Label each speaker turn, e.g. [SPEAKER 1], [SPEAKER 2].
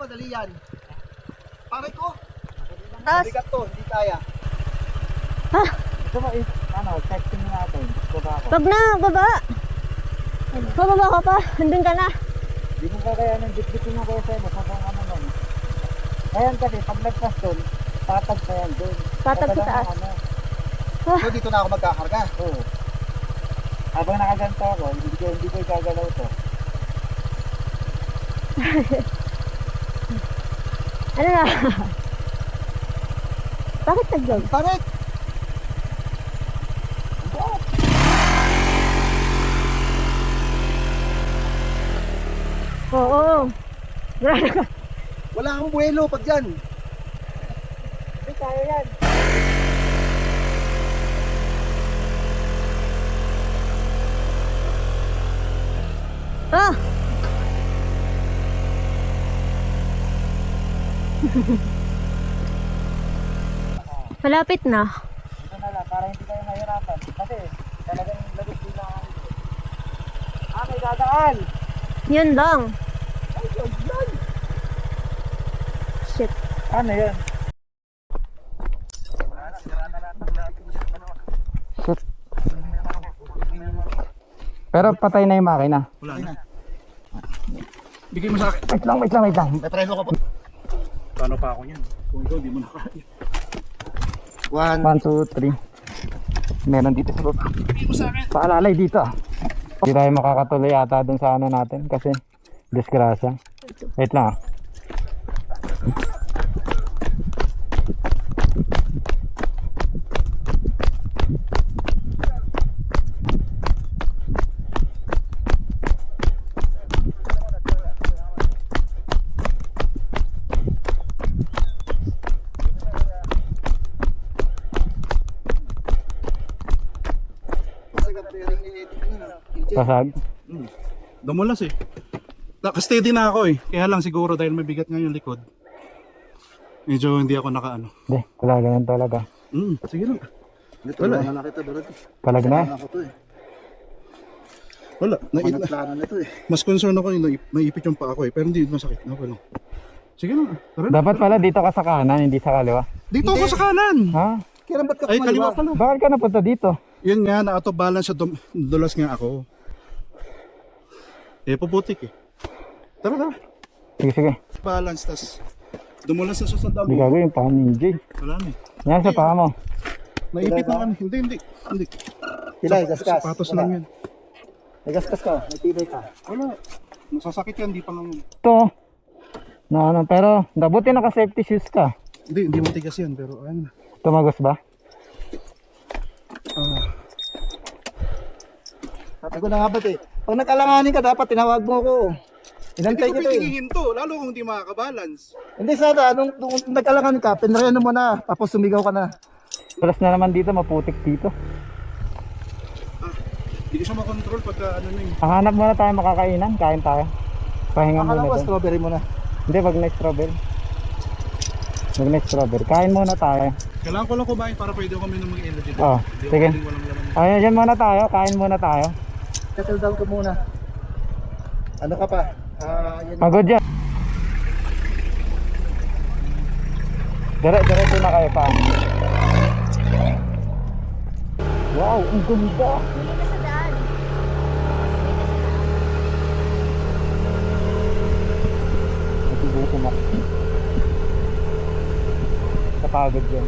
[SPEAKER 1] madali yan. Pare ko.
[SPEAKER 2] Taas.
[SPEAKER 1] Bigat to, hindi kaya.
[SPEAKER 2] Ha?
[SPEAKER 3] Ito ba, ano, texting natin. Baba ako.
[SPEAKER 2] Wag na, baba. Bababa ka pa. Nandun ka na.
[SPEAKER 3] Hindi mo kakayanin, bitbitin mo kayo sa'yo. Sabang ano nun. Ayan kasi, pag nagpas doon, tatag pa yan doon.
[SPEAKER 2] Tatag sa taas.
[SPEAKER 3] Ano.
[SPEAKER 1] So dito na ako magkakarga.
[SPEAKER 3] Oo. Habang nakaganto ako, hindi ko gagalaw to.
[SPEAKER 2] Ano na? Bakit nag-vlog?
[SPEAKER 1] Bakit?
[SPEAKER 2] Oo. Grabe ka.
[SPEAKER 1] Wala kang buwelo pag yan.
[SPEAKER 3] Hindi kaya yan.
[SPEAKER 2] Ah! Malapit na.
[SPEAKER 3] Dito na lang, para hindi kayo mahirapan. Kasi, talagang lagos din lang ako dito. May dadaan!
[SPEAKER 2] Yun lang. Shit.
[SPEAKER 3] Ano yan? Shit. Pero patay na yung makina.
[SPEAKER 1] Wala na. Bigay mo sa akin.
[SPEAKER 3] Wait lang.
[SPEAKER 1] May preso ka pa. Paano pa ako yan? Kung ikaw, di mo na kaya. 1,
[SPEAKER 3] 1, 2, 3. Meron dito sa baba. Paalalay dito. Hindi tayo makakatuloy ata dun sa ano natin kasi disgrasya. Wait lang. Pasag.
[SPEAKER 4] Dumulas eh. Naka-steady na ako eh. Kaya lang siguro dahil may bigat nga yung likod. Medyo hindi ako nakaano.
[SPEAKER 3] Hindi, talaga yan talaga.
[SPEAKER 4] Sige lang.
[SPEAKER 1] wala na nakita doon.
[SPEAKER 3] Talag na.
[SPEAKER 1] Ako to eh.
[SPEAKER 4] Wala.
[SPEAKER 1] Nagplano na to eh.
[SPEAKER 4] Mas concern ako yung naipit yung paa ko eh. Pero hindi masakit. Okay lang. Sige lang. Tara.
[SPEAKER 3] Dapat pala dito ka sa kanan, hindi sa kaliwa.
[SPEAKER 4] Dito ako sa kanan.
[SPEAKER 3] Ha?
[SPEAKER 1] Kailan ba't ka
[SPEAKER 4] Ay, kaliwa pala.
[SPEAKER 3] Bakit ka napunta dito?
[SPEAKER 4] Yun nga, na-out of balance sa dulas nga ako. Eh, puputik eh. Tara.
[SPEAKER 3] Sige.
[SPEAKER 4] Balance, tas dumulas na siya sa damo.
[SPEAKER 3] Hindi gagawin, paa ni Jay.
[SPEAKER 4] Wala na eh.
[SPEAKER 3] Yan sa paa mo.
[SPEAKER 4] Naipit na kami. Hindi.
[SPEAKER 1] Pilay, gasgas.
[SPEAKER 4] Sapatos lang yan.
[SPEAKER 1] May gasgas ka, may tibay ka.
[SPEAKER 4] Wala. Nasasakit yan, di pa lang yun.
[SPEAKER 3] Ito. No, pero dabuti naka-safety shoes ka.
[SPEAKER 4] Hindi matigas yan, pero ano.
[SPEAKER 3] Tumagos ba?
[SPEAKER 1] Sabi ko na nga ba't eh. Pag nakalanganin ka, dapat tinawag mo ako.
[SPEAKER 4] Hindi
[SPEAKER 1] Inantay
[SPEAKER 4] ko
[SPEAKER 1] kita eh.
[SPEAKER 4] pitingin to, lalo kung hindi makakabalance.
[SPEAKER 1] Hindi sana, nung nagkalanganin ka, pinreno mo na, tapos sumigaw ka na.
[SPEAKER 3] Plus na naman dito, maputik dito.
[SPEAKER 4] Hindi ko siya makontrol pagka ano na yun.
[SPEAKER 3] Hanap muna tayo makakainan, kain tayo. Pahinga
[SPEAKER 1] Akala
[SPEAKER 3] muna
[SPEAKER 1] ko,
[SPEAKER 3] doon.
[SPEAKER 1] strawberry mo na.
[SPEAKER 3] Hindi, wag na strawberry. Wag na strawberry. Kain muna tayo.
[SPEAKER 4] Kailangan ko lang kumain para pwede ako minum ng energy.
[SPEAKER 3] Oh,
[SPEAKER 4] Hindi ako
[SPEAKER 3] sige.
[SPEAKER 4] pwedeng walang laman.
[SPEAKER 3] Ayan, dyan muna tayo. Kain muna tayo.
[SPEAKER 1] Settle down ka muna. Ano ka pa? Yan.
[SPEAKER 3] Pagod yan. Diretso na kayo pa. Wow, ang ganda.
[SPEAKER 2] Hindi ka sa daan.
[SPEAKER 3] Natubuto mo. Kapagod yan.